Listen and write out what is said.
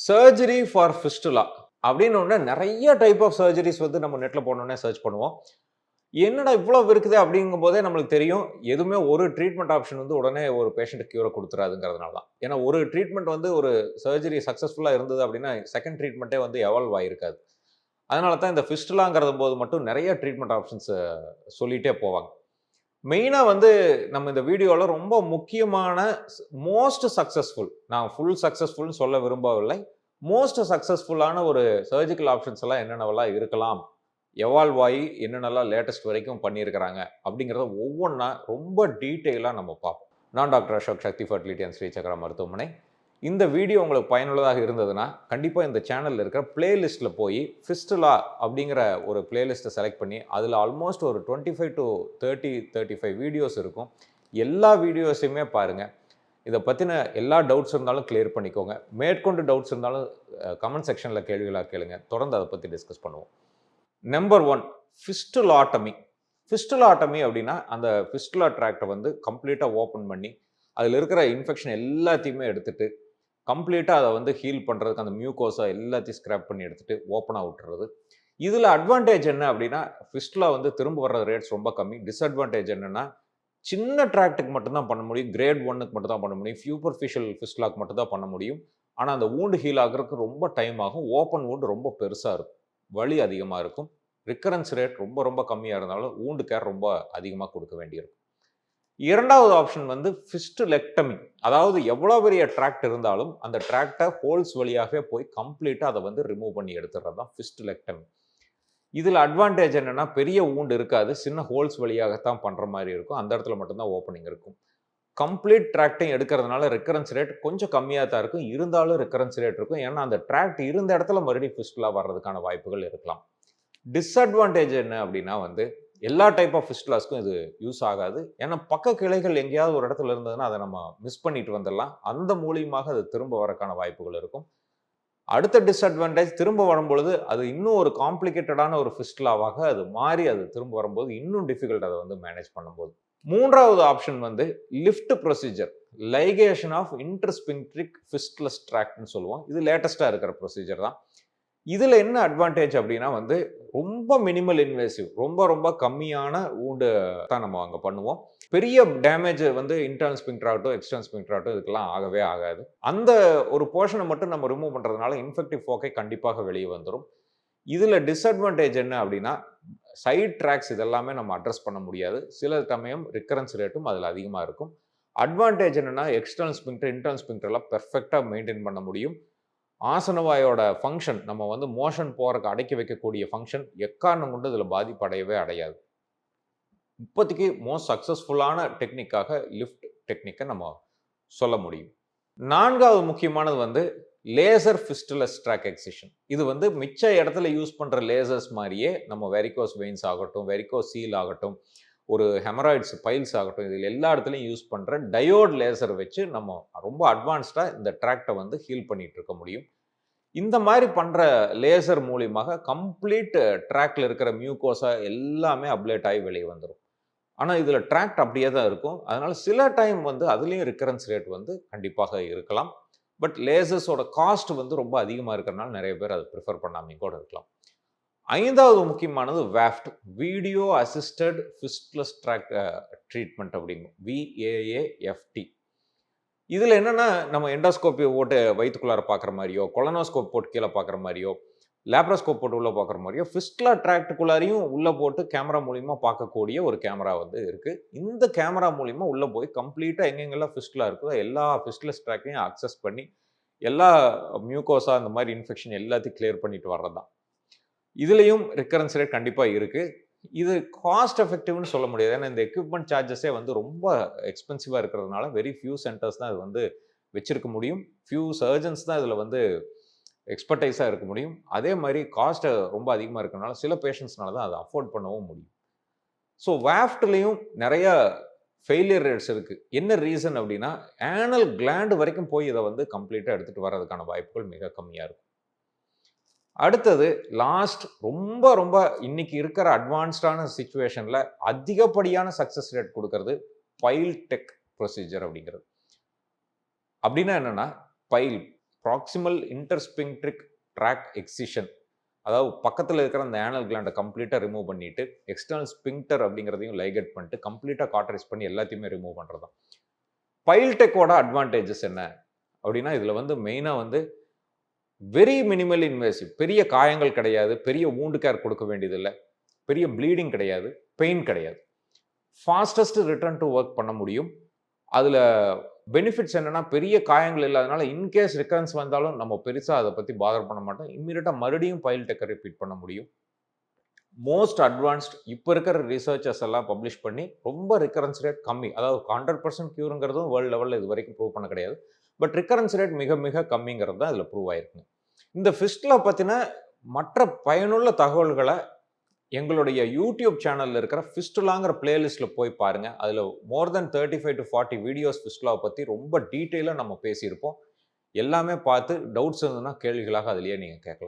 Surgery for fistula அப்படின்னு ஒண்ணு நெறைய டைப் ஆஃப் சர்ஜரிஸ் வந்து நம்ம நெட்ல போனோனே சர்ச் பண்ணுவோம். என்னடா இவ்வளவு இருக்குதே அப்படிங்கும்போதே நம்மளுக்கு தெரியும். எதுவுமே ஒரு ட்ரீட்மெண்ட் ஆப்ஷன் வந்து உடனே ஒரு பேஷண்ட்க்கு கியூர குடுத்துறாதுங்கிறதுனால தான். ஏன்னா ஒரு ட்ரீட்மெண்ட் வந்து ஒரு சர்ஜரி சக்சஸ்ஃபுல்லா இருந்தது அப்படின்னா, செகண்ட் ட்ரீட்மெண்ட்டே வந்து எவால்வ் ஆயிருக்காது. அதனால தான் இந்த ஃபிஸ்டுலாங்கிறது போது மட்டும் நெறைய ட்ரீட்மெண்ட் ஆப்ஷன்ஸ் சொல்லிட்டே போவாங்க. மெயினா வந்து நம்ம இந்த வீடியோல ரொம்ப முக்கியமான மோஸ்ட் சக்சஸ்ஃபுல் நான் ஃபுல் சக்சஸ்ஃபுல்ன்னு சொல்ல விரும்பவில்லை. மோஸ்ட் சக்சஸ்ஃபுல்லான ஒரு சர்ஜிக்கல் ஆப்ஷன்ஸ் எல்லாம் என்னென்னவெல்லாம் இருக்கலாம்? எவால்வ் ஆயி என்னென்னலாம் லேட்டஸ்ட் வரைக்கும் பண்ணியிருக்கிறாங்க? அப்படிங்கிறத ஒவ்வொன்னா ரொம்ப டீட்டெயிலா நம்ம பார்ப்போம். நான் doctor Ashok Shakti fertility and Srichakra மருத்துவமனை. இந்த வீடியோ உங்களுக்கு பயனுள்ளதாக இருந்ததுன்னா, கண்டிப்பா இந்த சேனல்ல இருக்கிற பிளேலிஸ்ட்ல போய் ஃபிஸ்டுலா அப்படிங்கிற ஒரு பிளேலிஸ்ட்ட செலக்ட் பண்ணி, அதில ஆல்மோஸ்ட் ஒரு 25 டூ 30, 35 வீடியோஸ் இருக்கும். எல்லா வீடியோஸையுமே பாருங்க. இத பத்தின எல்லா டவுட்ஸ் இருந்தாலும் கிளியர் பண்ணிக்கோங்க. மேற்கொண்டு டவுட்ஸ் இருந்தாலும் கமெண்ட் செக்ஷன்ல கேள்விகளா கேளுங்க. தொடர்ந்து அத பத்தி டிஸ்கஸ் பண்ணுவோம். நம்பர் 1 ஃபிஸ்டுலாட்டமி. ஃபிஸ்டுலாட்டமி அப்படின்னா, அந்த ஃபிஸ்டுலா ட்ராக்ட்ட வந்து கம்ப்ளீட்டா ஓப்பன் பண்ணி, அதில இருக்கிற இன்ஃபெக்ஷன் எல்லாத்தையுமே எடுத்துட்டு, கம்ப்ளீட்டா அத வந்து ஹீல் பண்றதுக்கு அந்த மியூகோஸா எல்லாத்தையும் ஸ்கிராப் பண்ணி எடுத்துட்டு ஓப்பனா விட்டுறது. இதில அட்வான்டேஜ் என்ன அப்படின்னா, ஃபிஸ்டுலா வந்து திரும்ப வர்ற ரேட்ஸ் ரொம்ப கம்மி. டிஸ்அட்வான்டேஜ் என்னன்னா, சின்ன ட்ராக்ட்க்கு மட்டும் தான் பண்ண முடியும். கிரேட் 1க்கு மட்டும் தான் பண்ண முடியும். சூப்பர்ஃபிஷியல் ஃபிஸ்டுலாக்கு மட்டும் தான் பண்ண முடியும். ஆனா, அந்த வூண்ட் ஹீல் ஆகுறதுக்கு ரொம்ப டைம் ஆகும். ஓப்பன் வூண்ட் ரொம்ப பெருசா இருக்கும். வலி அதிகமா இருக்கும். ரிக்கரன்ஸ் ரேட் ரொம்ப ரொம்ப கம்மியா இருந்தாலும், வூண்ட் கேர் ரொம்ப அதிகமா குடுக்க வேண்டியிருக்கும். 2வது ஆப்ஷன் வந்து ஃபிஸ்டுலெக்டமி. அதாவது எவ்வளோ பெரிய ட்ராக்ட் இருந்தாலும், அந்த ட்ராக்ட்ட ஹோல்ஸ் வழியாவே போய் கம்ப்ளீட்டா அத வந்து ரிமூவ் பண்ணி எடுத்துறது தான் ஃபிஸ்டுலெக்டமி. இதில அட்வான்டேஜ் என்னன்னா, பெரிய வூண்ட் இருக்காது. சின்ன ஹோல்ஸ் வழியாகத்தான் பண்ற மாரி இருக்கும். அந்த இடத்துல மட்டும் தான் ஓப்பனிங் இருக்கும். கம்ப்ளீட் ட்ராக்ட்டையும் எடுக்கிறதுனால ரிக்கரன்ஸ் ரேட் கொஞ்சம் கம்மியா தான் இருக்கும். இருந்தாலும் ரிக்கரன்ஸ் ரேட் இருக்கும். ஏன்னா, அந்த ட்ராக்ட் இருந்த இடத்துல மறுபடியும் ஃபிஸ்டுலா வர்றதுக்கான வாய்ப்புகள் இருக்கலாம். டிஸ்அட்வான்டேஜ் என்ன அப்படின்னா வந்து, எல்லா டைப் ஆஃப் ஃபிஸ்டுலாஸ்க்கும் இது யூஸ் ஆகாது. ஏன்னா, பக்க கிளைகள் எங்கேயாவது ஒரு இடத்துல இருந்ததுன்னா, அத நம்ம மிஸ் பண்ணிட்டு வந்துடலாம். அந்த மூலியமாக அது திரும்ப வரக்கான வாய்ப்புகள் இருக்கும். அடுத்த டிஸ்அட்வான்டேஜ் திரும்ப வரும்பொழுது, அது இன்னும் ஒரு காம்ப்ளிகேட்டடான ஒரு ஃபிஸ்டுலாவாக அது மாறி அது திரும்ப வரும்போது, இன்னும் டிஃபிகல்ட் அத வந்து மேனேஜ் பண்ணும்போது. 3வது ஆப்ஷன் வந்து லிஃப்ட் ப்ரொசீஜர். லைகேஷன் ஆஃப் இன்டர்ஸ்பிங்க்ட்ரிக் ஃபிஸ்டுலஸ் ட்ராக்ட்ன்னு சொல்லுவோம். இது லேட்டஸ்ட்டா இருக்கிற ப்ரொசீஜர் தான். இதுல என்ன அட்வான்டேஜ் அப்படின்னா வந்து, ரொம்ப மினிமல் இன்வேசிவ். ரொம்ப ரொம்ப கம்மியான வூண்ட தான் நம்ம அங்க பண்ணுவோம். பெரிய டேமேஜ் வந்து இன்டர்னல் ஸ்பிங்க்டர் ஆகட்டும், எக்ஸ்டர்னல் ஸ்பிங்க்டர் ஆகட்டும் இதுக்கெல்லாம் ஆகவே ஆகாது. அந்த ஒரு போர்ஷன மட்டும் நம்ம ரிமூவ் பண்றதுனால இன்ஃபெக்டிவ் ஃபோக்கை கண்டிப்பாக வெளிய வந்துரும். இதுல டிஸ்அட்வான்டேஜ் என்ன அப்படின்னா, சைட் ட்ராக்ஸ் இதெல்லாமே நம்ம அட்ரஸ் பண்ண முடியாது. சில சமயம் ரிக்கரன்ஸ் ரேட்டும் அதுல அதிகமா இருக்கும். அட்வான்டேஜ் என்னன்னா, எக்ஸ்டர்னல் ஸ்பிங்க்டர், இன்டர்னல் ஸ்பிங்க்டர்லாம் பெர்ஃபெக்ட்டா மெயின்டெயின் பண்ண முடியும். ஆசனவாயோட ஃபங்ஷன் நம்ம வந்து மோஷன் போறக்கு அடக்கி வைக்கக்கூடிய ஃபங்ஷன் எக்காரணம் கொண்டும் இதில பாதிப்பு அடையவே அடையாது. இப்போதைக்கு மோஸ்ட் சக்சஸ்ஃபுல்லான டெக்னிக்காக லிஃப்ட் டெக்னிக்க நம்ம சொல்ல முடியும். 4வது முக்கியமானது வந்து லேசர் ஃபிஸ்டுலஸ் ட்ராக் எக்சிஷன். இது வந்து மிச்ச இடத்துல யூஸ் பண்ற லேசர்ஸ் மாரியே நம்ம வெரிகோஸ் வெயின்ஸ் ஆகட்டும், வெரிகோஸ் சீல் ஆகட்டும், ஒரு ஹெமராய்ட்ஸ் பைல்ஸ் ஆகட்டும், இதில எல்லா இடத்துலயும் யூஸ் பண்ற டயோட் லேசர் வச்சு நம்ம ரொம்ப அட்வான்ஸ்டா இந்த ட்ராக்ட்ட வந்து ஹீல் பண்ணிட்டு இருக்க முடியும். இந்த மாரி பண்ற லேசர் மூலியமாக கம்ப்ளீட் ட்ராக்ல இருக்கிற மியூகோஸா எல்லாமே அப்ளேட் ஆயி வெளிய வந்துரும். ஆனா, இதுல ட்ராக்ட் அப்படியே தான் இருக்கும். அதனால சில டைம் வந்து அதிலயும் ரிக்கரன்ஸ் ரேட் வந்து கண்டிப்பாக இருக்கலாம். பட் லேசர்ஸோட காஸ்ட் வந்து ரொம்ப அதிகமா இருக்கிறனால நெறைய பேர் அத பிரிஃபர் பண்ணாமயும் கூட இருக்கலாம். 5வது முக்கியமானது VAAFT. Video assisted fistulous tract treatment அப்படிங்கும். VAAFT. இதுல என்னன்னா, நம்ம எண்டோஸ்கோப்பி போட்டு வயித்துக்குள்ளார பார்க்குற மாரியோ, கொலனோஸ்கோப் போட்டு கீழ பார்க்குற மாரியோ, லேப்ரோஸ்கோப் போட்டு உள்ள பார்க்குற மாரியோ, ஃபிஸ்டுலா ட்ராக்ட்குள்ளாரையும் உள்ள போட்டு கேமரா மூலியமா பார்க்கக்கூடிய ஒரு கேமரா வந்து இருக்கு. இந்த கேமரா மூலியமா உள்ள போய் கம்ப்ளீட்டா எங்கெங்கெல்லாம் ஃபிஸ்டுலா இருக்கோ, எல்லா ஃபிஸ்டுலஸ் ட்ராக்கையும் அக்சஸ் பண்ணி, எல்லா மியூகோஸா அந்த மாரி இன்ஃபெக்ஷன் எல்லாத்தையும் கிளியர் பண்ணிட்டு வர்றது தான். இதுலயும் ரிக்கரன்ஸ் ரேட் கண்டிப்பா இருக்கு. இது காஸ்ட் எஃபெக்டிவ்னு சொல்ல முடியாது. ஏன்னா, இந்த எக்விப்மென்ட் சார்ஜஸே வந்து ரொம்ப எக்ஸ்பென்சிவா இருக்கிறதுனால, வெரி ஃபியூ சென்டர்ஸ் தான் இது வந்து வச்சிருக்க முடியும். ஃபியூ சர்ஜன்ஸ் தான் இதுல வந்து எக்ஸ்பர்டைஸா இருக்க முடியும். அதே மாரி காஸ்ட் ரொம்ப அதிகமா இருக்கனால, சில பேஷண்ட்ஸ்னால தான் அத அஃபோர்ட் பண்ணவும் முடியும். ஸோ வாஃப்ட்லயும் நெறைய ஃபெயிலியர் ரேட்ஸ் இருக்கு. என்ன ரீசன் அப்டின்னா, ஆனல் கிளாண்ட் வரைக்கும் போய் இத வந்து கம்ப்ளீட்டா எடுத்துட்டு வர்றதுக்கான வாய்ப்புகள் மிக கம்மியா இருக்கும். அடுத்தது லாஸ்ட் ரொம்ப ரொம்ப இன்னைக்கு இருக்கிற அட்வான்ஸ்டான சிச்சுவேஷன்ல அதிகப்படியான சக்சஸ் ரேட் குடுக்கிறது பைல் டெக் ப்ரொசீஜர் அப்படிங்கிறது. அப்படின்னா என்னன்னா, பைல் ப்ராக்சிமல் இன்டர்ஸ்பிங்க்ட்ரிக் ட்ராக் எக்ஸிஷன். அதாவது பக்கத்துல இருக்கிற அந்த ஆனல் கிளாண்ட கம்ப்ளீட்டா ரிமூவ் பண்ணிட்டு, எக்ஸ்டர்னல் ஸ்பிங்க்டர் அப்படிங்கிறதையும் லைகேட் பண்ணிட்டு, கம்ப்ளீட்டா காட்ரைஸ் பண்ணி எல்லாத்தையுமே ரிமூவ் பண்றது தான். பைல்டெக்கோட அட்வான்டேஜஸ் என்ன அப்படின்னா, இதுல வந்து மெயினா வந்து வெரி மினிமல் இன்வேசிவ். பெரிய காயங்கள் கிடையாது, பெரிய வூண்ட் கேர் கொடுக்க வேண்டியதில்ல, பெரிய ப்ளீடிங் கிடையாது, பெயின் கிடையாது. ஃபாஸ்டஸ்ட் ரிட்டர்ன் டு ஒர்க் பண்ண முடியும். அதுல பெனிஃபிட்ஸ் என்னன்னா, பெரிய காயங்கள் இல்லாதனால இன்கேஸ் ரிகரன்ஸ் வந்தாலும் நம்ம பெருசா அத பத்தி பாதர் பண்ண மாட்டோம். இம்மீடியட்டா மறுபடியும் பைல்டெக்க ரிப்பீட் பண்ண முடியும். மோஸ்ட் அட்வான்ஸ்ட் இப்ப இருக்கிற ரிசர்ச்சர்ஸ் எல்லாம் பப்ளிஷ் பண்ணி ரொம்ப ரிகரன்ஸ் ரேட் கம்மி. அதாவது 100% கியூர்ங்கிறதும் வேர்ல்ட் லெவல்ல இதுவரைக்கும் ப்ரூவ் பண்ண கிடையாது. பட் ரிகரன்ஸ் ரேட் மிக மிக கம்மிங்கிறது தான் இதுல ப்ரூவ் ஆயிருக்குங்க. இந்த ஃபிஸ்டுலா பத்தின மற்ற பயனுள்ள தகவல்கள எங்களுடைய யூடியூப் சேனல்ல இருக்கிற ஃபிஸ்டுலாங்கிற பிளேலிஸ்ட்ல போய் பாருங்க. அதுல மோர் தென் 35 to 40 வீடியோஸ் ஃபிஸ்டுலாவ பத்தி ரொம்ப டீட்டெயிலா நம்ம பேசியிருப்போம். எல்லாமே பார்த்து டவுட்ஸ் இருந்ததுன்னா கேள்விகளாக அதிலேயே நீங்க கேட்கலாம்.